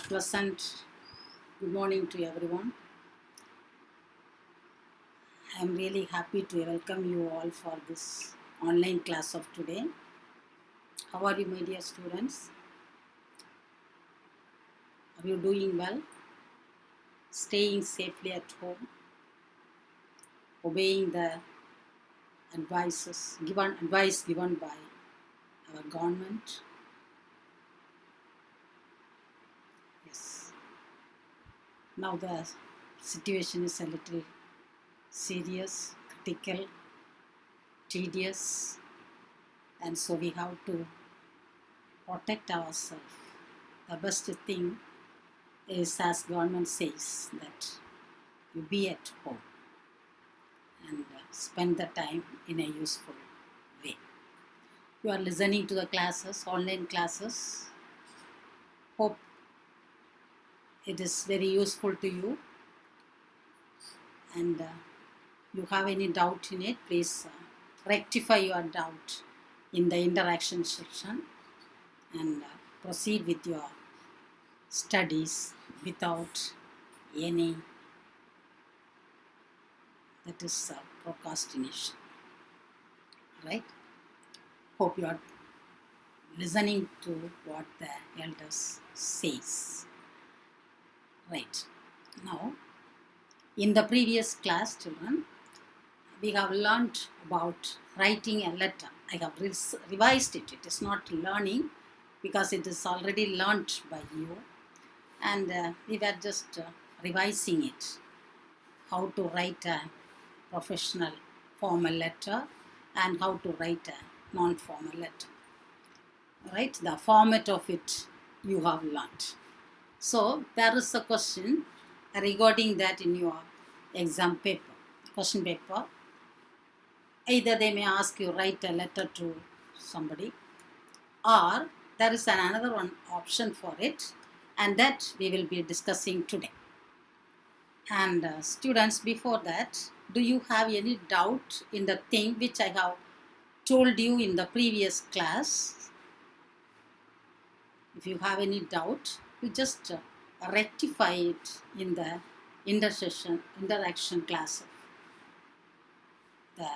Pleasant good morning to everyone. I am really happy to welcome you all for this online class of today. How are you, my dear students? Are you doing well? Staying safely at home? Obeying the advice given by our government? Yes. Now the situation is a little serious, critical, tedious, and so we have to protect ourselves. The best thing is, as government says, that you be at home and spend the time in a useful way. You are listening to the classes, online classes. Hope it is very useful to you, and you have any doubt in it, please rectify your doubt in the interaction section and proceed with your studies without any procrastination. Right? Hope you are listening to what the elders says. Right. Now, in the previous class, children, we have learned about writing a letter. I have revised it. It is not learning because it is already learnt by you. And we were just revising it. How to write a professional formal letter and how to write a non-formal letter. Right? The format of it you have learnt. So there is a question regarding that in your exam paper, question paper. Either they may ask you write a letter to somebody, or there is another one option for it, and that we will be discussing today. And students, before that, do you have any doubt in the thing which I have told you in the previous class? If you have any doubt, you just rectify it in the interaction class of the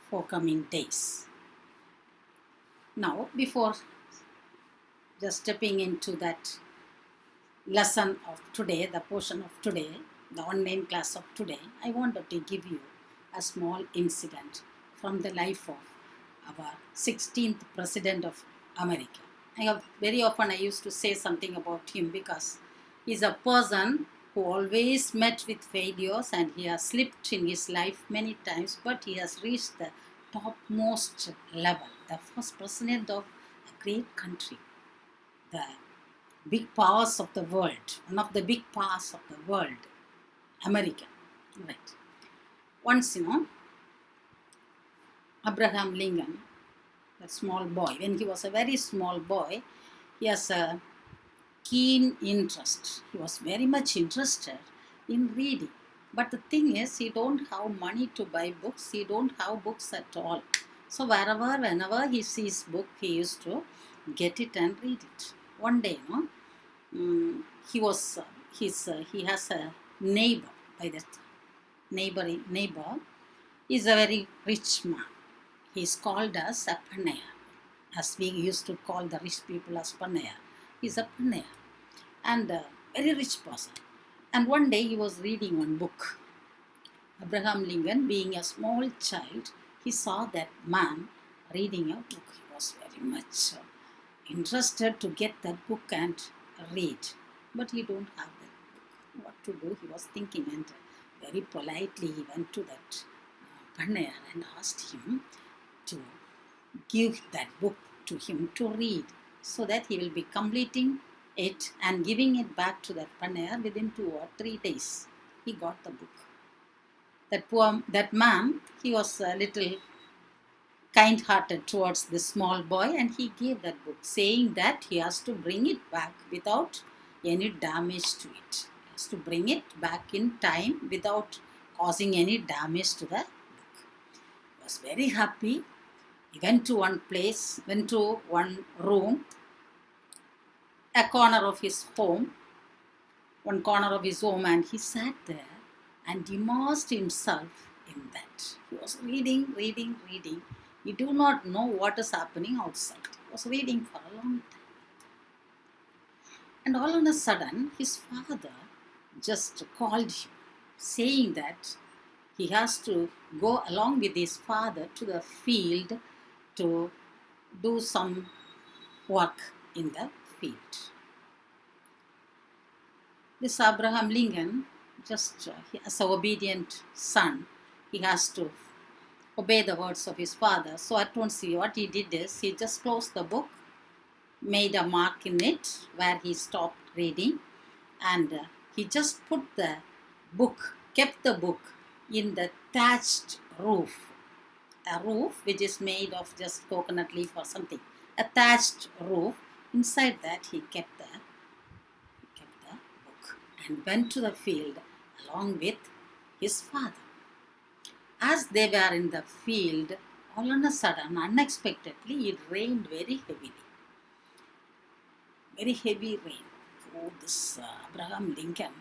forthcoming days. Now, before just stepping into that lesson of today, the portion of today, the online class of today, I wanted to give you a small incident from the life of our 16th President of America. Very often I used to say something about him because he's a person who always met with failures, and he has slipped in his life many times, but he has reached the topmost level, the first president of a great country, the big powers of the world, one of the big powers of the world, America. Right. Once, Abraham Lincoln, that small boy, when he was a very small boy, he has a keen interest. He was very much interested in reading. But the thing is, he don't have money to buy books. He don't have books at all. So whenever he sees book, he used to get it and read it. One day, he has a neighbor. By that neighbor is a very rich man. He is called as a panaya, as we used to call the rich people as panaya. He is a panaya and a very rich person. And one day he was reading one book. Abraham Lincoln, being a small child, he saw that man reading a book. He was very much interested to get that book and read. But he don't have that book. What to do? He was thinking, and very politely he went to that panaya and asked him to give that book to him to read, so that he will be completing it and giving it back to that panaya within 2 or 3 days. He got the book. That man, he was a little kind-hearted towards the small boy, and he gave that book, saying that he has to bring it back without any damage to it. He has to bring it back in time without causing any damage to the book. He was very happy. He went to one room, a corner of his home, one corner of his home, and he sat there and immersed himself in that. He was reading, reading, reading. He do not know what is happening outside. He was reading for a long time. And all of a sudden, his father just called him, saying that he has to go along with his father to the field to do some work in the field. This Abraham Lincoln, just as an obedient son, he has to obey the words of his father. So at once what he did is he just closed the book, made a mark in it where he stopped reading, and he just put the book, kept the book in the thatched roof, a roof which is made of just coconut leaf or something, a thatched roof. Inside that he kept the book and went to the field along with his father. As they were in the field, all of a sudden, unexpectedly, it rained very heavily. Very heavy rain. Oh, this Abraham Lincoln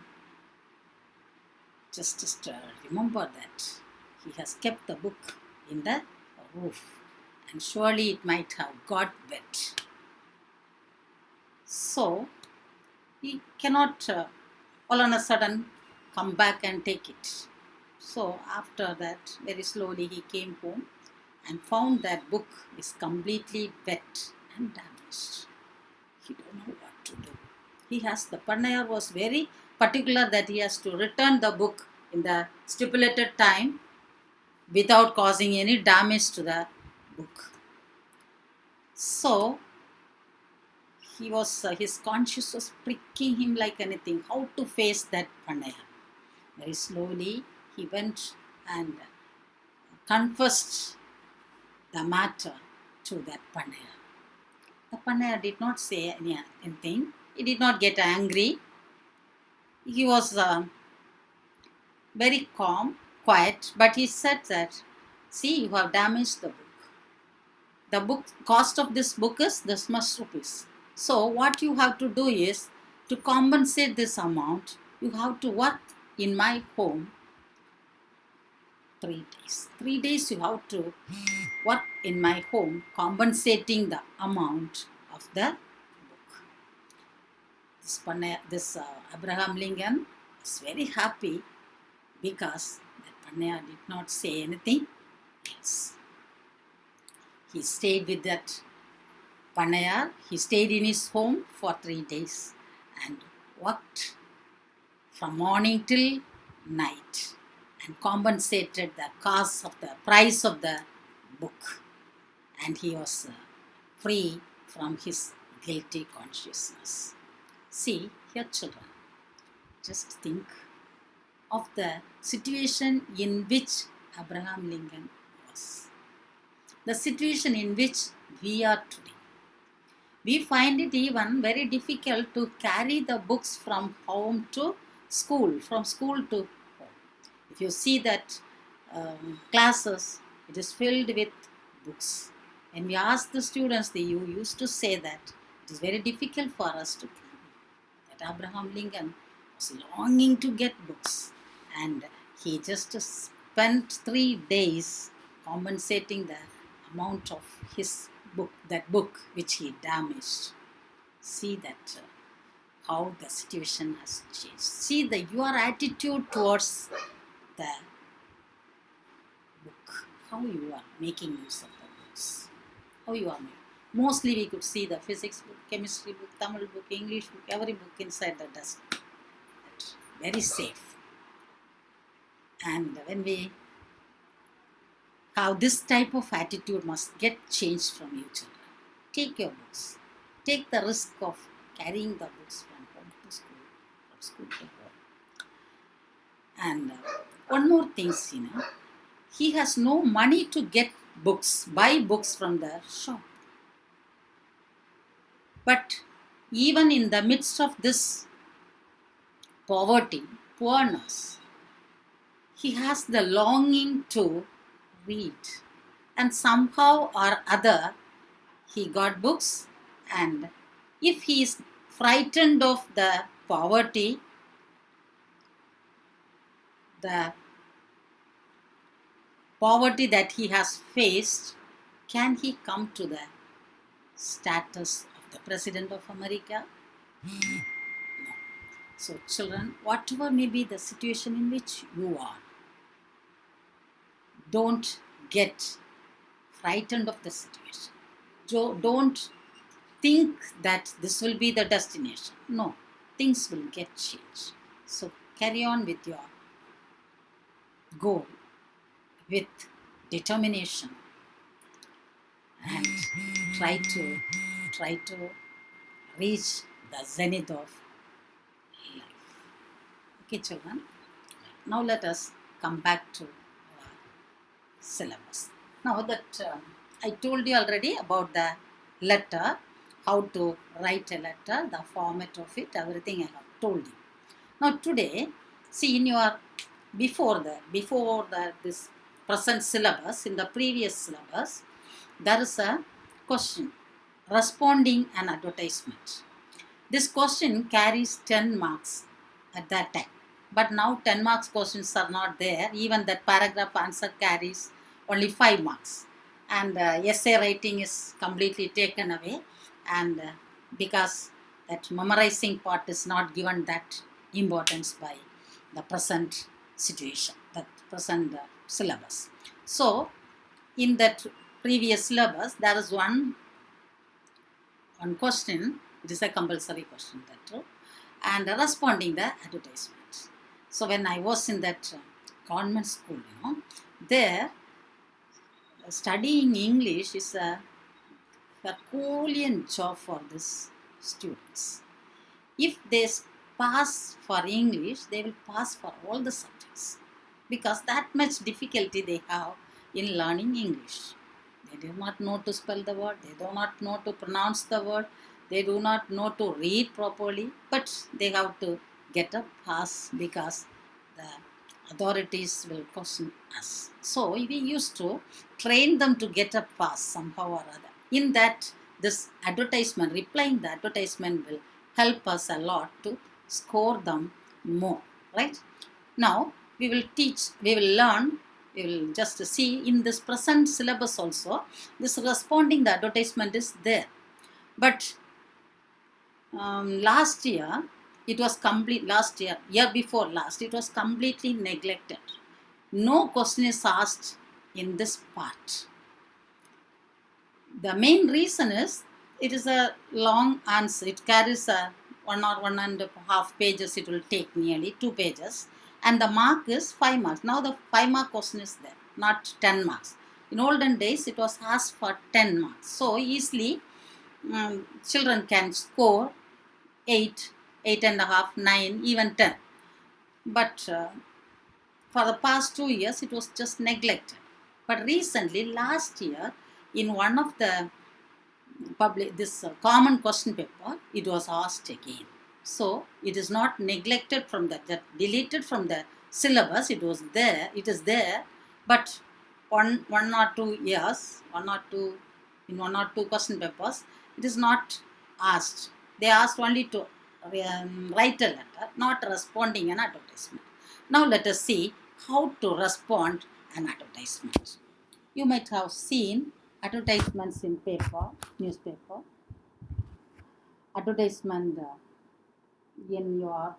just remember that he has kept the book in the roof, and surely it might have got wet. So he cannot all of a sudden come back and take it. So after that, very slowly he came home and found that book is completely wet and damaged. He don't know what to do. The purveyor was very particular that he has to return the book in the stipulated time without causing any damage to the book. So his conscience was pricking him like anything, how to face that purveyor. Very slowly he went and confessed the matter to that purveyor. The purveyor did not say anything. He did not get angry. He was very calm, quiet, but he said that, see, you have damaged the book. The cost of this book is this much rupees. So what you have to do is, to compensate this amount, you have to work in my home 3 days. 3 days you have to work in my home, compensating the amount of the book. This Abraham Lincoln was very happy because the purveyor did not say anything else. He stayed with that purveyor. He stayed in his home for 3 days and worked from morning till night and compensated the cost of the price of the book. And he was free from his guilty consciousness. See, here children, just think of the situation in which Abraham Lincoln was. The situation in which we are today. We find it even very difficult to carry the books from home to school, from school to home. If you see that classes, it is filled with books. When we ask the students, you used to say that it is very difficult for us to carry. That Abraham Lincoln was longing to get books, and he just spent 3 days compensating the amount of his book, that book which he damaged. See that how the situation has changed. See your attitude towards the book, how you are making use of the books, how you are making. Mostly we could see the physics book, chemistry book, Tamil book, English book, every book inside the dustbin. Very safe. And when we have this type of attitude, must get changed from you children. Take your books. Take the risk of carrying the books from home to school, from school to home. And one more thing, he has no money to get books, buy books from the shop. But even in the midst of this poverty, poorness, he has the longing to read. And somehow or other, he got books, and if he is frightened of the poverty, the poverty that he has faced, can he come to the status of the President of America? No. So children, whatever may be the situation in which you are, don't get frightened of the situation. Don't think that this will be the destination. No, things will get changed. So carry on with your goal with determination and try to reach the zenith of life. Okay, children. Now let us come back to our syllabus. Now that I told you already about the letter, how to write a letter, the format of it, everything I have told you. Now today, see in your before this present syllabus, in the previous syllabus, there is a question, responding an advertisement. This question carries 10 marks at that time. But now 10 marks questions are not there. Even that paragraph answer carries only 5 marks. And essay writing is completely taken away. And because that memorizing part is not given that importance by the present situation, the present syllabus. So, in that previous syllabus, there is one question. It is a compulsory question, that true, and responding the advertisement. So when I was in that convent school, there studying English is a Herculean job for these students. If they pass for English, they will pass for all the subjects, because that much difficulty they have in learning English. They do not know to spell the word, they do not know to pronounce the word, they do not know to read properly, but they have to get a pass because the authorities will question us. So we used to train them to get a pass somehow or other. In that, this advertisement, replying the advertisement will help us a lot to score them more, right? Now, we will learn, we will just see in this present syllabus also, this responding the advertisement is there. But last year, it was year before last, it was completely neglected. No question is asked in this part. The main reason is, it is a long answer. It carries a 1 or 1.5 pages. It will take nearly 2 pages. And the mark is 5 marks. Now the 5 mark question is there, not 10 marks. In olden days, it was asked for 10 marks. So easily, children can score 8, 8.5, 9, even 10. But for the past 2 years, it was just neglected. But recently, last year, in one of the common question paper, it was asked again. So it is not neglected from that deleted from the syllabus. It was there. It is there, but one or 2 years, in one or two question papers, it is not asked. They asked only to write a letter, not responding an advertisement. Now let us see how to respond an advertisement. You might have seen advertisements in newspaper, advertisement in your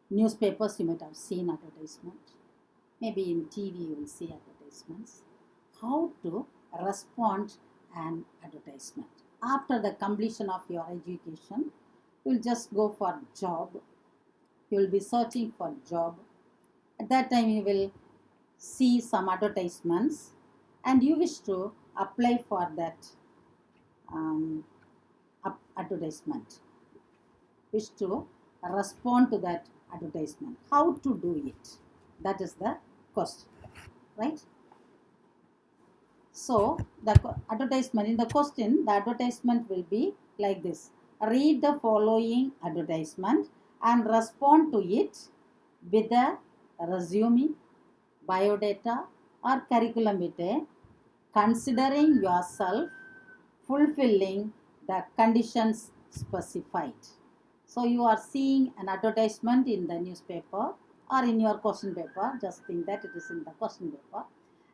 newspapers. You might have seen advertisement. Maybe in TV you will see advertisements. How to respond an advertisement. After the completion of your education, you will just go for job. You will be searching for job. At that time you will see some advertisements and you wish to apply for that advertisement. Wish to respond to that advertisement. How to do it? That is the question, right? So the advertisement, in the question, the advertisement will be like this. Read the following advertisement and respond to it with a resume, biodata or curriculum vitae considering yourself fulfilling the conditions specified. So you are seeing an advertisement in the newspaper or in your question paper. Just think that it is in the question paper.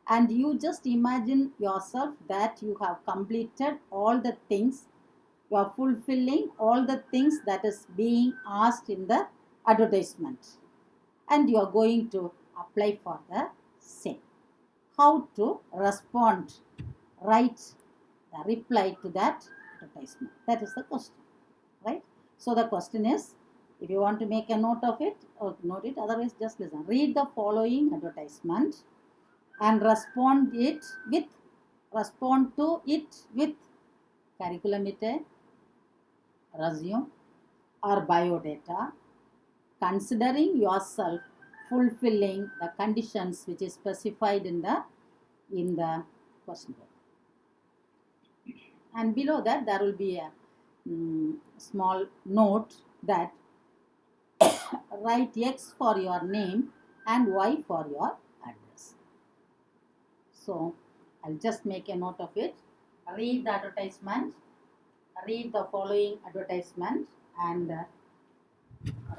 And you just imagine yourself that you have completed all the things, you are fulfilling all the things that is being asked in the advertisement, and you are going to apply for the same. How to respond, write the reply to that advertisement, that is the question, right? So the question is, if you want to make a note of it, or note it, otherwise just listen. Read the following advertisement and respond to it with curriculum vitae, resume or biodata, considering yourself fulfilling the conditions which is specified in the question paper. And below that there will be a small note that write X for your name and Y for your address. So I'll just make a note of it. Read the advertisement, read the following advertisement and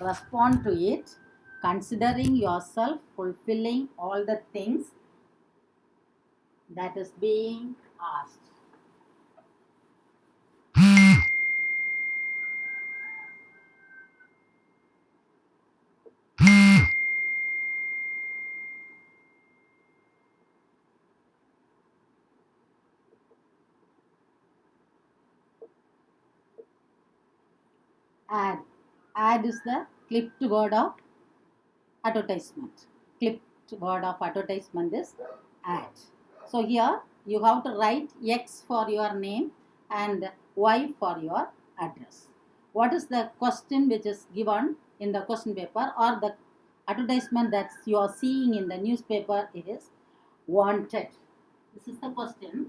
respond to it, considering yourself fulfilling all the things that is being asked. Add. Add is the clipped word of advertisement. Clipped word of advertisement is add. So here you have to write X for your name and Y for your address. What is the question which is given in the question paper or the advertisement that you are seeing in the newspaper? It is wanted. This is the question.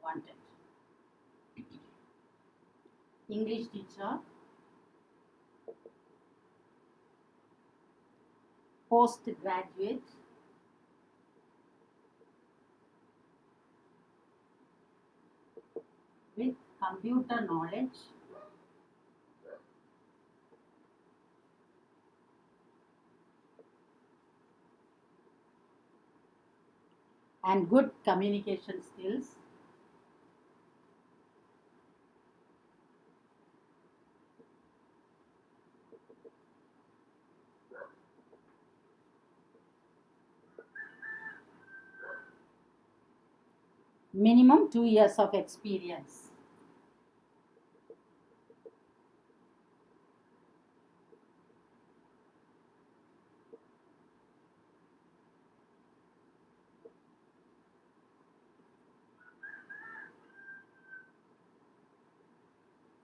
Wanted. English teacher, postgraduate, with computer knowledge, and good communication skills. Minimum 2 years of experience.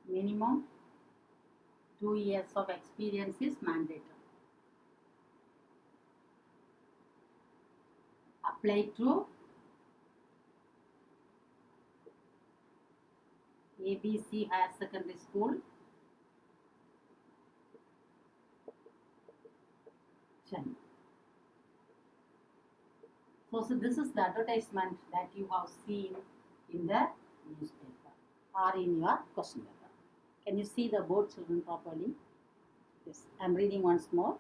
Minimum 2 years of experience is mandatory. Apply to ABC Higher Secondary School, Chennai. So this is the advertisement that you have seen in the newspaper or in your question paper. Can you see the board, children, properly? Yes, I am reading once more.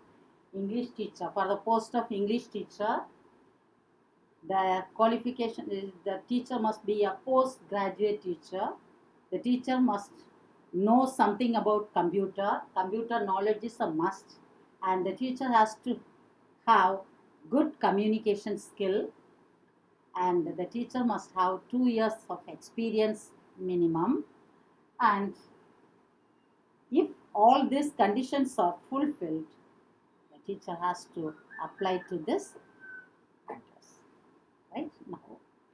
English teacher. For the post of English teacher, the qualification is the teacher must be a postgraduate teacher. The teacher must know something about computer. Computer knowledge is a must. And the teacher has to have good communication skill. And the teacher must have 2 years of experience minimum. And if all these conditions are fulfilled, the teacher has to apply to this address. Right?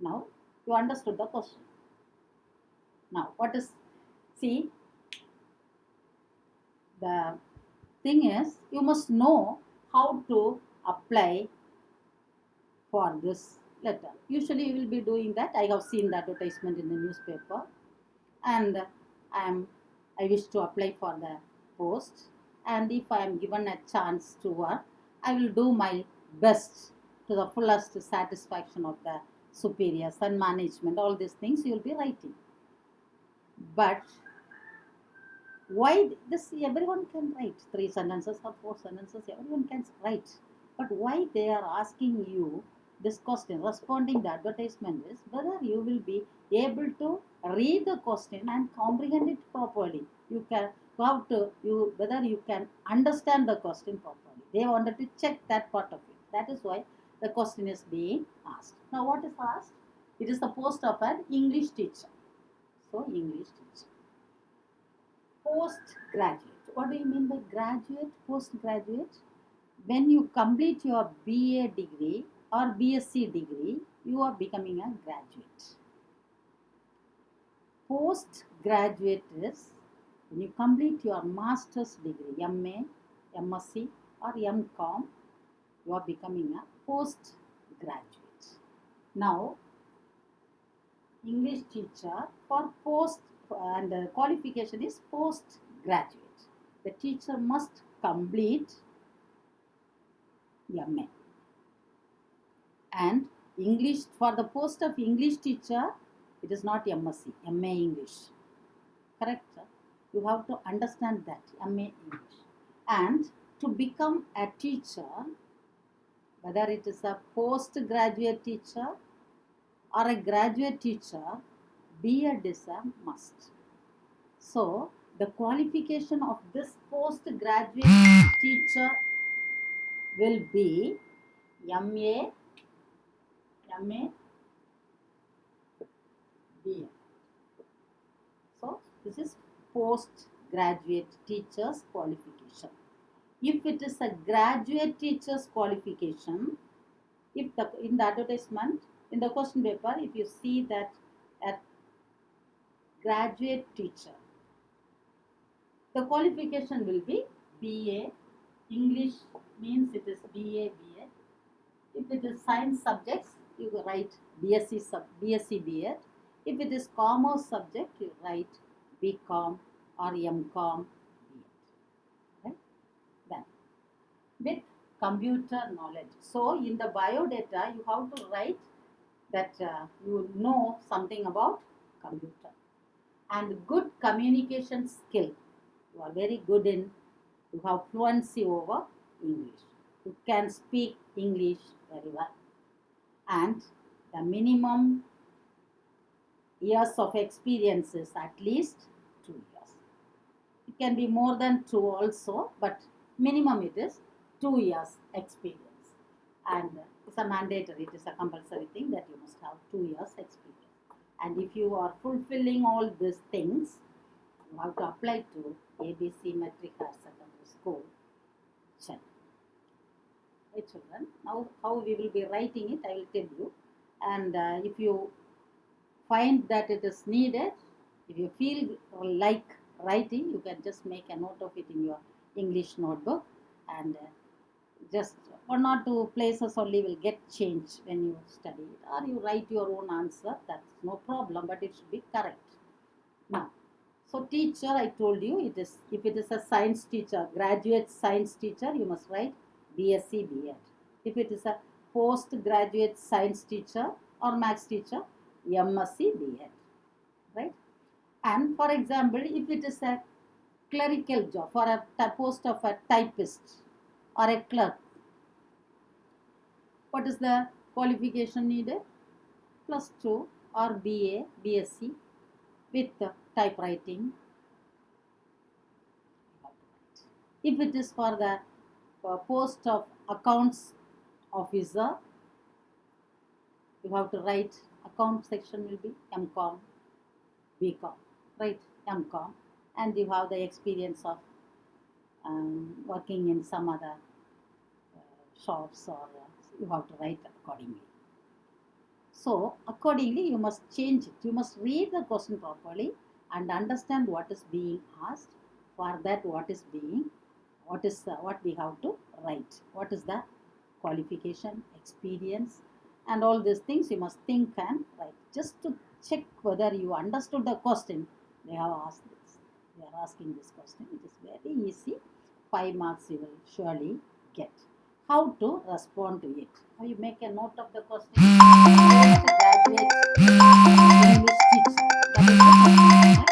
Now you understood the question. Now what is, see, the thing is you must know how to apply for this letter. Usually you will be doing that. I have seen the advertisement in the newspaper and I wish to apply for the post, and if I am given a chance to work, I will do my best to the fullest satisfaction of the superiors and management. All these things you will be writing. But why this? Everyone can write 3 sentences or 4 sentences. Everyone can write. But why they are asking you this question? Responding the advertisement is whether you will be able to read the question and comprehend it properly. You can whether you can understand the question properly. They wanted to check that part of it. That is why the question is being asked. Now, what is asked? It is the post of an English teacher. So, English teacher. Postgraduate. What do you mean by graduate, postgraduate? When you complete your BA degree or BSc degree, you are becoming a graduate. Postgraduate is when you complete your master's degree, MA, MSc or MCom, you are becoming a postgraduate. Now, English teacher for post and qualification is postgraduate. The teacher must complete MA. And English, for the post of English teacher, it is not MSc, MA English. Correct? You have to understand that, MA English. And to become a teacher, whether it is a postgraduate teacher or a graduate teacher, B.Ed is a must. So, the qualification of this postgraduate teacher will be MA, B.Ed. So, this is postgraduate teacher's qualification. If it is a graduate teacher's qualification, if in the advertisement, in the question paper, if you see that a graduate teacher, the qualification will be BA. English means it is BA, BA. If it is science subjects, you write BSc, BSc, If it is commerce subject, you write BCom or MCom, Right? Then, with computer knowledge. So, in the biodata, you have to write that you know something about computer. And good communication skill. You are very good in, you have fluency over English. You can speak English very well. And the minimum years of experience is at least 2 years. It can be more than 2 also, but minimum it is 2 years experience. And it's a mandatory, it is a compulsory thing that you must have 2 years experience. And if you are fulfilling all these things, you have to apply to ABC Matric Higher Secondary School, Chennai. Right, children? Now, how we will be writing it, I will tell you. And if you find that it is needed, if you feel like writing, you can just make a note of it in your English notebook, and just 1 or 2 places only will get changed when you study it, or you write your own answer. That's no problem, but it should be correct. Now, so teacher, I told you, it is, if it is a science teacher, graduate science teacher, you must write BSc, B.Ed. If it is a postgraduate science teacher or maths teacher, MSc, B.Ed. Right? And for example, if it is a clerical job, for a post of a typist or a clerk, what is the qualification needed? +2 or BA, BSc with typewriting. If it is for the post of accounts officer, you have to write account section will be MCom, BCom, right? MCom, and you have the experience of working in some other shops, or you have to write accordingly. So, accordingly, you must change it. You must read the question properly and understand what is being asked. For that, what we have to write. What is the qualification, experience, and all these things you must think and write. Just to check whether you understood the question, they have asked this. They are asking this question. It is very easy. 5 marks you will surely get. how to respond to it. Now you make a note of the question. Postgraduate English teacher. That is the question, right?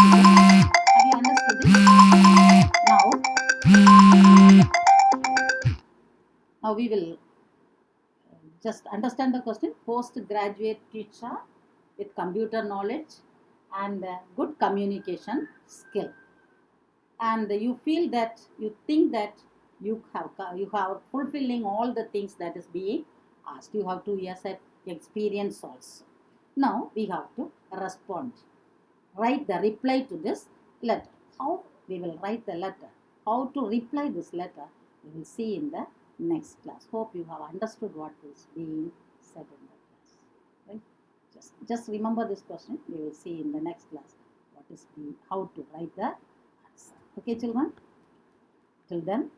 Understood it? Have you understood it? Now we will just understand the question. Postgraduate teacher with computer knowledge and good communication skill. And you feel that, you think that you have fulfilling all the things that is being asked. You have 2 years of experience also. Now we have to respond. Write the reply to this letter. How we will write the letter, how to reply this letter, we will see in the next class. Hope you have understood what is being said in the class. Right? Just remember this question. We will see in the next class what is how to write the answer. Okay, children? Till then,